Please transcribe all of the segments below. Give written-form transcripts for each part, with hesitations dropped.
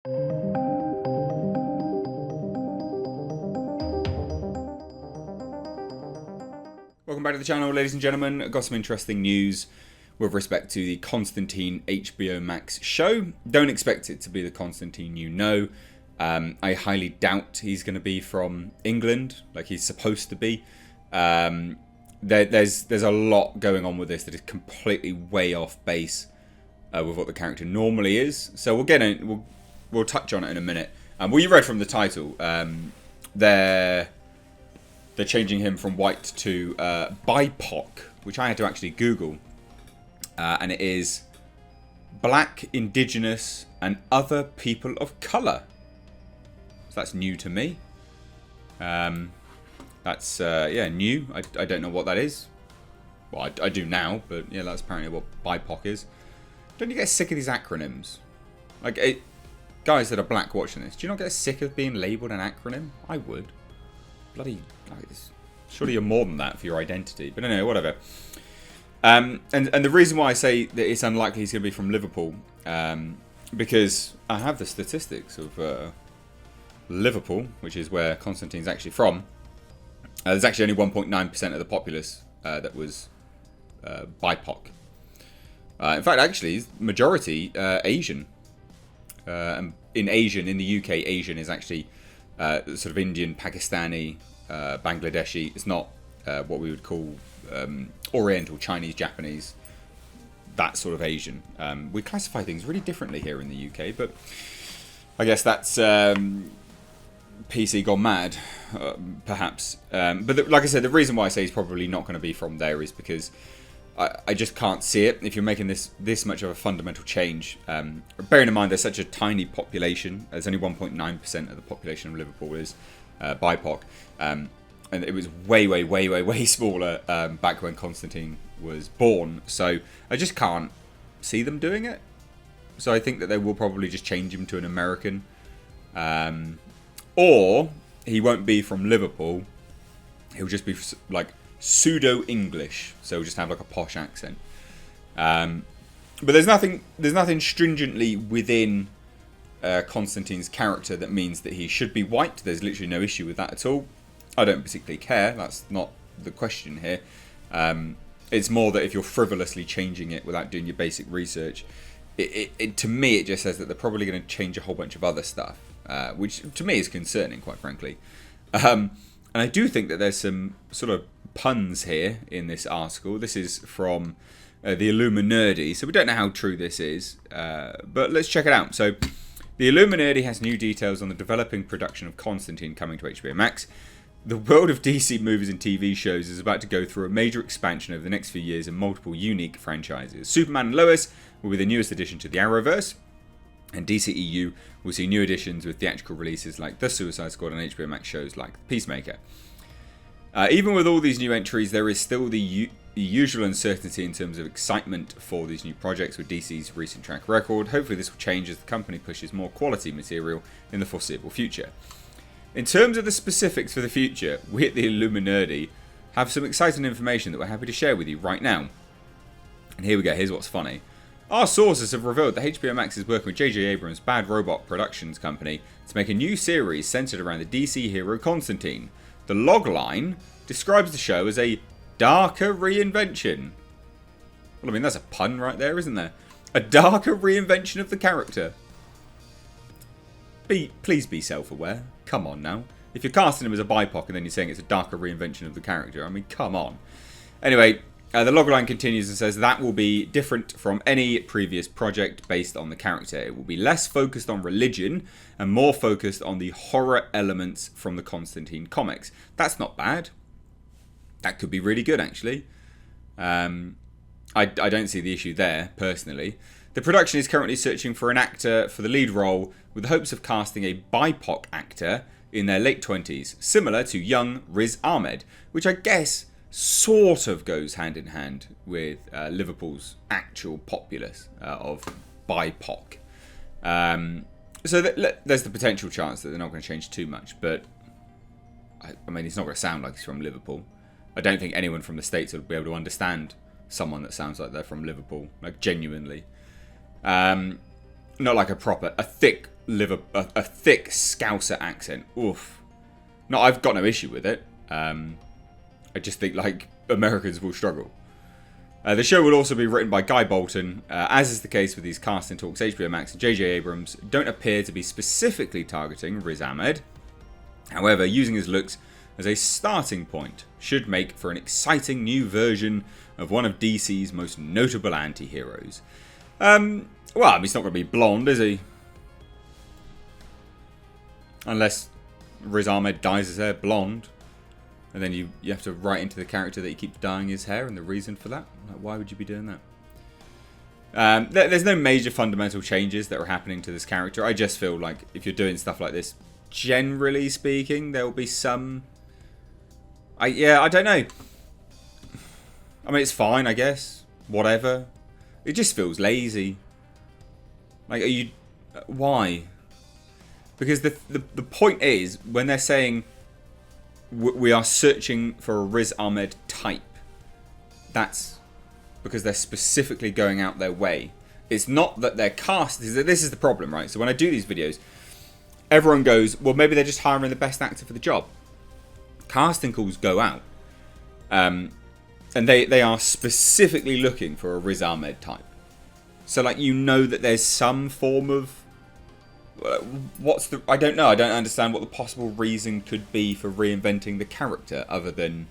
Welcome back to the channel, ladies and gentlemen. I've got some interesting news with respect to the Constantine HBO Max show. Don't expect it to be the Constantine you know. I highly doubt he's going to be from England like he's supposed to be. There's a lot going on with this that is completely way off base with what the character normally is. So we'll touch on it in a minute. Well, you read from the title. They're changing him from white to BIPOC, which I had to actually Google. And it is Black, Indigenous, and Other People of Colour. So that's new to me. That's new. I don't know what that is. Well, I do now, but yeah, that's apparently what BIPOC is. Don't you get sick of these acronyms? Guys that are black watching this, do you not get sick of being labelled an acronym? I would. Bloody, surely you're more than that for your identity. But anyway, whatever. And the reason why I say that it's unlikely he's going to be from Liverpool, because I have the statistics of Liverpool, which is where Constantine's actually from. There's actually only 1.9% of the populace that was BIPOC. In fact, actually, majority Asian. In the UK, Asian is actually sort of Indian, Pakistani, Bangladeshi. It's not what we would call Oriental, Chinese, Japanese, that sort of Asian. We classify things really differently here in the UK, but I guess that's PC gone mad, perhaps. But like I said, the reason why I say he's probably not going to be from there is because I just can't see it. If you're making this much of a fundamental change, bearing in mind there's such a tiny population, there's only 1.9% of the population of Liverpool is BIPOC, and it was way smaller back when Constantine was born. So I just can't see them doing it. So I think that they will probably just change him to an American, or he won't be from Liverpool. He'll just be like pseudo English, so he'll just have like a posh accent. But there's nothing stringently within Constantine's character that means that he should be white. There's literally no issue with that at all. I don't particularly care. That's not the question here. It's more that if you're frivolously changing it without doing your basic research, to me it just says that they're probably going to change a whole bunch of other stuff, which to me is concerning, quite frankly. And I do think that there's some sort of puns here in this article. This is from the Illuminati, so we don't know how true this is, but let's check it out. So the Illuminati has new details on the developing production of Constantine coming to HBO Max. The world of DC movies and TV shows is about to go through a major expansion over the next few years in multiple unique franchises. Superman and Lois will be the newest addition to the Arrowverse, and DCEU will see new additions with theatrical releases like The Suicide Squad and HBO Max shows like Peacemaker. Even with all these new entries, there is still the usual uncertainty in terms of excitement for these new projects with DC's recent track record. Hopefully this will change as the company pushes more quality material in the foreseeable future. In terms of the specifics for the future, we at the Illuminati have some exciting information that we're happy to share with you right now. And here we go, here's what's funny. Our sources have revealed that HBO Max is working with J.J. Abrams' Bad Robot Productions company to make a new series centered around the DC hero Constantine. The logline describes the show as a darker reinvention. Well, I mean, that's a pun right there, isn't there? A darker reinvention of the character. Please be self-aware. Come on now. If you're casting him as a BIPOC and then you're saying it's a darker reinvention of the character, I mean, come on. Anyway, the logline continues and says that will be different from any previous project based on the character. It will be less focused on religion and more focused on the horror elements from the Constantine comics. That's not bad. That could be really good, actually. I don't see the issue there, personally. The production is currently searching for an actor for the lead role with the hopes of casting a BIPOC actor in their late 20s, similar to young Riz Ahmed, which I guess sort of goes hand in hand with Liverpool's actual populace of BIPOC. So there's the potential chance that they're not going to change too much, but I mean, he's not going to sound like he's from Liverpool. I don't think anyone from the States would be able to understand someone that sounds like they're from Liverpool, like genuinely. Not like a thick a thick Scouser accent. Oof. No, I've got no issue with it. I just think like Americans will struggle. The show will also be written by Guy Bolton. As is the case with these casting talks, HBO Max and J.J. Abrams don't appear to be specifically targeting Riz Ahmed. However, using his looks as a starting point should make for an exciting new version of one of DC's most notable anti-heroes. Well, he's not going to be blonde, is he? Unless Riz Ahmed dyes his hair blonde. And then you have to write into the character that he keeps dyeing his hair and the reason for that. Like, why would you be doing that? There's no major fundamental changes that are happening to this character. I just feel like if you're doing stuff like this, generally speaking, there will be some... I don't know. I mean, it's fine, I guess. Whatever. It just feels lazy. Like, are you... Why? Because the point is, when they're saying... we are searching for a Riz Ahmed type. That's because they're specifically going out their way. It's not that they're cast. This is the problem, right? So when I do these videos, everyone goes, well, maybe they're just hiring the best actor for the job. Casting calls go out. And they are specifically looking for a Riz Ahmed type. So, like, you know that there's some form of... I don't know. I don't understand what the possible reason could be for reinventing the character other than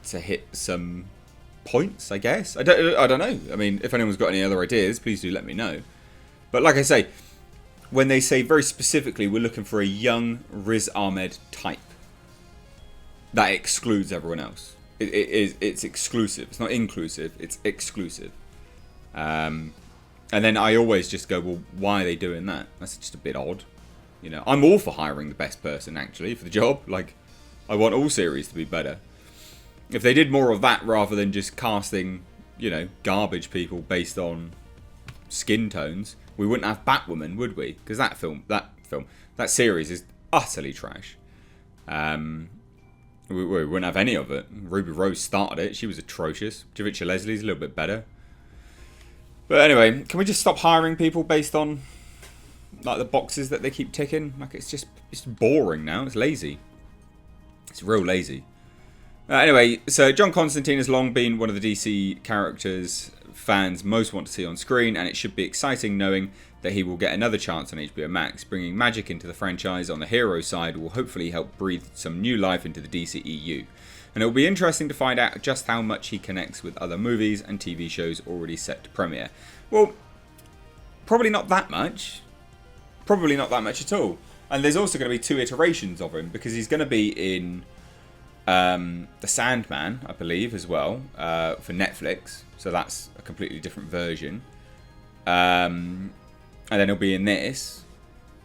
to hit some points, I guess. I don't know. I mean, if anyone's got any other ideas, please do let me know. But like I say, when they say very specifically we're looking for a young Riz Ahmed type, that excludes everyone else. It's exclusive. It's not inclusive. It's exclusive. And then I always just go, well, why are they doing that? That's just a bit odd. You know, I'm all for hiring the best person, actually, for the job. Like, I want all series to be better. If they did more of that rather than just casting, you know, garbage people based on skin tones, we wouldn't have Batwoman, would we? Because that series is utterly trash. We wouldn't have any of it. Ruby Rose started it. She was atrocious. Javicia Leslie's a little bit better. But anyway, can we just stop hiring people based on like the boxes that they keep ticking? Like, it's boring now. It's lazy. It's real lazy. Anyway, so John Constantine has long been one of the DC characters fans most want to see on screen, and it should be exciting knowing that he will get another chance on HBO Max. Bringing magic into the franchise on the hero side will hopefully help breathe some new life into the DCEU. And it will be interesting to find out just how much he connects with other movies and TV shows already set to premiere. Well, probably not that much. Probably not that much at all. And there's also going to be 2 iterations of him, because he's going to be in The Sandman, I believe, as well, for Netflix. So that's a completely different version. And then he'll be in this.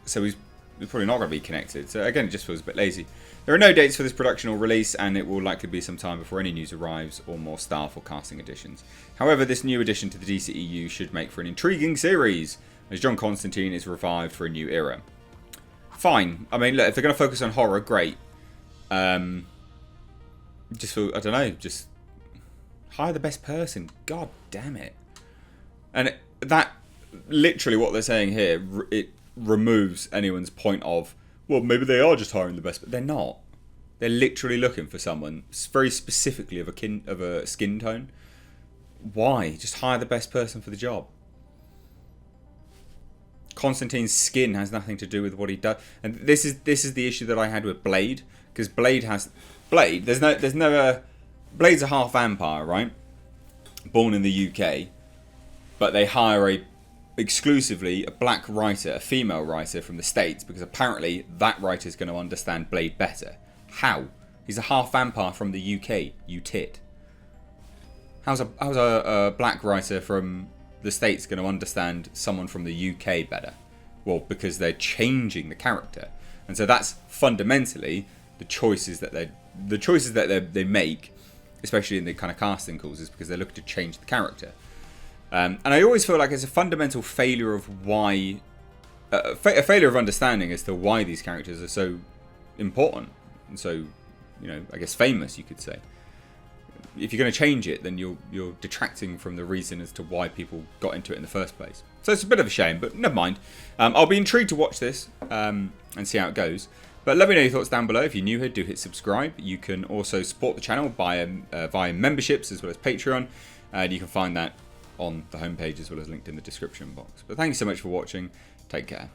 So he's probably not going to be connected. So again, it just feels a bit lazy. There are no dates for this production or release, and it will likely be some time before any news arrives or more staff or casting additions. However, this new addition to the DCEU should make for an intriguing series, as John Constantine is revived for a new era. Fine. I mean, look, if they're going to focus on horror, great. Just feel, I don't know, just hire the best person. God damn it. And that, literally what they're saying here, it removes anyone's point of, well, maybe they are just hiring the best, but they're not. They're literally looking for someone very specifically of a skin tone. Why? Just hire the best person for the job. Constantine's skin has nothing to do with what he does, and this is the issue that I had with Blade, because Blade's a half vampire, right? Born in the UK, but they hire exclusively a black writer, a female writer from the States, because apparently that writer is going to understand Blade better. How? He's a half vampire from the UK, you tit. How's a black writer from the States going to understand someone from the UK better? Well, because they're changing the character, and so that's fundamentally the choices that they make, especially in the kind of casting calls, is because they're looking to change the character. And I always feel like it's a fundamental failure of why, a failure of understanding as to why these characters are so important and so, you know, I guess famous, you could say. if you're going to change it, then you're detracting from the reason as to why people got into it in the first place. So it's a bit of a shame, but never mind. I'll be intrigued to watch this and see how it goes. But let me know your thoughts down below. If you're new here, do hit subscribe. You can also support the channel via memberships as well as Patreon. And you can find that on the homepage as well as linked in the description box. But thank you so much for watching. Take care.